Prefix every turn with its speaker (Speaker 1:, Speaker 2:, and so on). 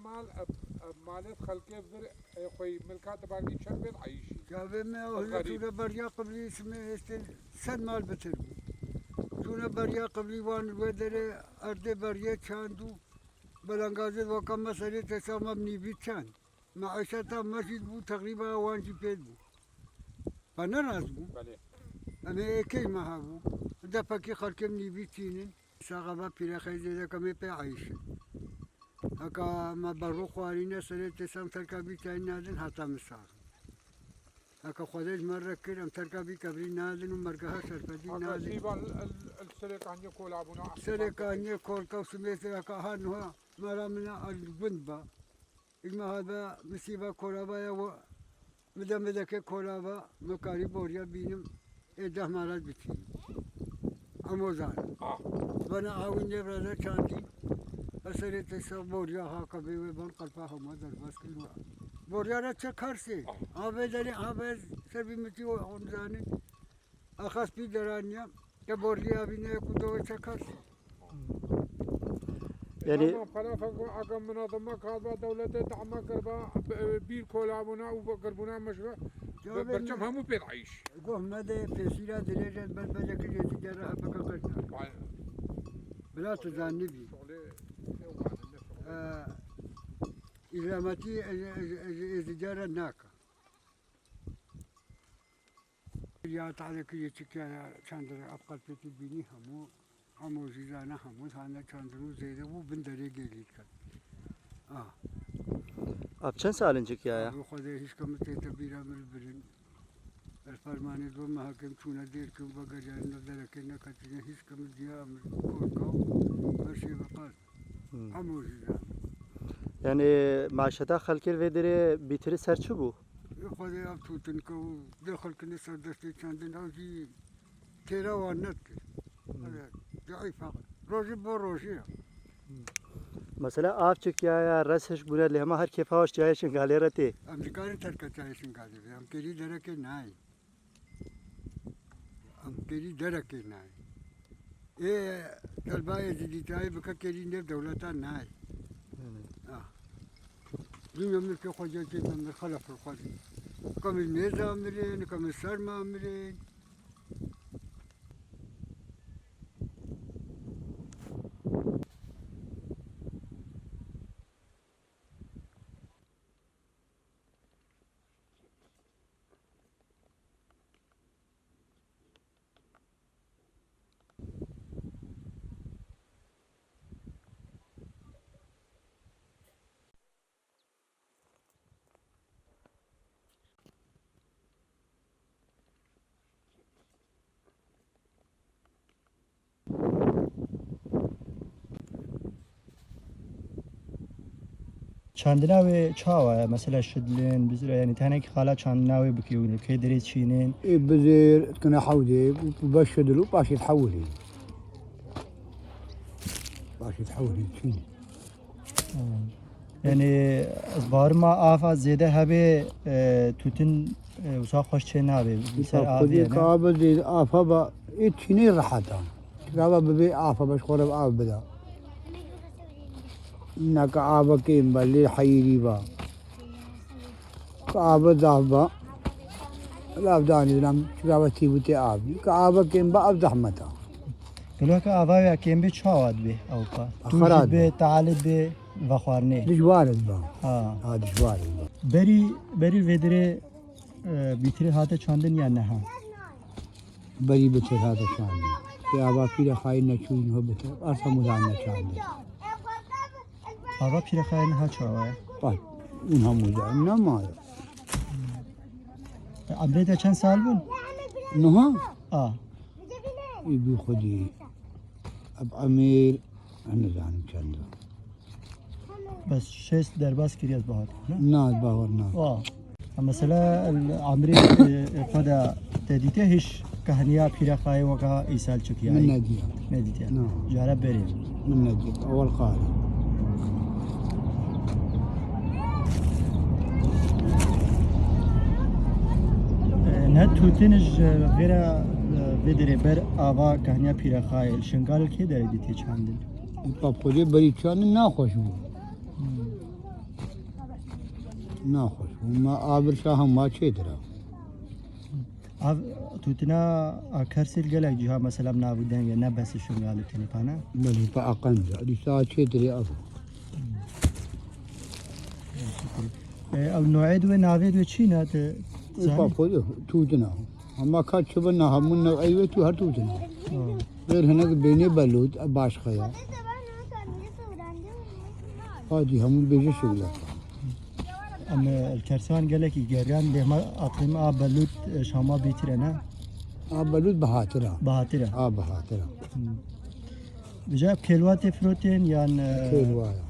Speaker 1: مال مالت خلقه بذر خوي ملكات باقي شربت عايشي
Speaker 2: جابه ما هو تونا بريا قبلي اسمه سن مال بتر تونا بريا قبلي وان ودر ارده بريا چاندو بلنگازه وكم مسألة تسامى مبني بيت چاند معيشتها مسجد بو تقريبا وانجي بيت بو فنراز بو اما اكي ما هابو دا فكي خلقه مبني بيت چينين ساقبا پیرا خیزه دا کمی پی عیشه اکا ما برو خوارینه سره تسام ترکابی تایی نادن حتا مساق اکا خودش مره کرم ترکابی کبری نادن و مرگه ها سرپدی نادن
Speaker 1: السره کانیه کول آبونا
Speaker 2: سره کانیه کول کو سمیت اکا ها نها مرا منا البند با اگما هذا مسیبا کولابا یا و مده که کولابا مکاری بوریا بینم ایده مالات بتیم اموزان بنا عاوني برادر كانتي أسرت بوريا ها كبي وبن قلبها هم هذا بس كله بوريا لا تكرسي هذا داري هذا سبي متي وعنزاني أخذ في درانيا كبوريا بينه كده تكرسي
Speaker 3: يعني
Speaker 1: فلا فقوا أقام منظمة كذا دولة دعم كربا بير كولابونا وقربونا مشروع برجم همو بيت عيش
Speaker 2: قوم ماذا فسيلة درجة بل بلك يتجرى بكرة بلا تزانبي إذا متي إتجارة ناكا يا تعالى كي تكيا شاندر أبقى بيتي بيني همو زيزانا همو ثانا شاندرو زيدا وبندري جيلي كان
Speaker 3: Abi çen salincik ya?
Speaker 2: خذ هيش كم تبيرا من البرن الفرماني دو محاكم شونا دير كم بقى نظر كنا كتير هيش كم ديا من كوركاو هالشيء بقال عموزيدا
Speaker 3: Yani maaşata halkir ve dere bitiri serçu bu.
Speaker 2: خذ أب توتن كو دخل كنا سردستي شاندن أوجي تيرا وانت ضعيف روجي بروجي
Speaker 3: Mesela av çıkıyor ya resş buraya lehma her kefaş çayışın galerati.
Speaker 2: أمريكان تركة چايشن قادر هم كري درك ناي هم كري درك ناي إيه طلباء جدي تاي بك كري نب دولتا ناي دين يوم كي خجل كي من خلف الخلف كم الميزة أمرين كم السرما أمرين
Speaker 3: Çandina ve çava mesela şidlin bizre yani tanek hala çandina ve bkiyon kedri çinin.
Speaker 2: بزير كنا حودي وبشدلو باش يتحولي باش يتحولي شيء
Speaker 3: Yani barma afa zede habe tütün usa hoş çene abi. Mesela abi
Speaker 2: خذي كابا زي افا اتشيني راحتا كابا ببي افا باش خرب اف بدا انك افا كيم بالي حيري با كابا ذهبا لا بداني لم كابا تيبتي ابي كابا كيم با اب زحمتا
Speaker 3: Gelo ka ava ya kembe çavad be avka.
Speaker 2: Akharat
Speaker 3: be talib be vaxarne.
Speaker 2: دجوارد با
Speaker 3: Ha.
Speaker 2: ها دجوارد با
Speaker 3: Beri vedere bitiri hate çandın ya ne ha.
Speaker 2: بري بتر هذا شان في ابا في خاين نشوين هو بتر ارسا مدان شان
Speaker 3: Ava pire khayn ha çava ya.
Speaker 2: طيب انها مدان ما
Speaker 3: Abrede çen sal bun?
Speaker 2: انها
Speaker 3: Aa.
Speaker 2: يبي خدي اب امير انا زعلان كان
Speaker 3: Bas şes derbas kiriyaz bahar.
Speaker 2: ناد باور ناد
Speaker 3: Aa. Mesela amri fada tedite hiç kahniya pire khay ve ka isal çukiya.
Speaker 2: من نادي
Speaker 3: Ne dite?
Speaker 2: No.
Speaker 3: Jara beri.
Speaker 2: من نادي اول قاري
Speaker 3: Ne tutiniz vera vedere ber ava kahniya pire khay şingal ke dere dite çandın.
Speaker 2: طب خدي بري كان ناخذ
Speaker 4: ناخوش وما آبر شاهم ما چیدرا
Speaker 3: Av tutuna akarsil gelek ciha mesela navuden ya ne besi şungalı telefona.
Speaker 4: بلی پا اقنجا لیسا چیدری ابو
Speaker 3: Ev noed ve navid ve çiğne de
Speaker 4: پا خودو توتنا اما کات شبنا همون نو ایوه تو هر توتنا غير هناك بيني بلود باش خيا هادي همون بيجي شغله
Speaker 3: ama kersan gelek geriyan lehma aklim a balut şama bitirene
Speaker 4: بلود بهاترا
Speaker 3: bahatira.
Speaker 4: بهاترا
Speaker 3: Bicap kelvate froten yan
Speaker 4: خير وايا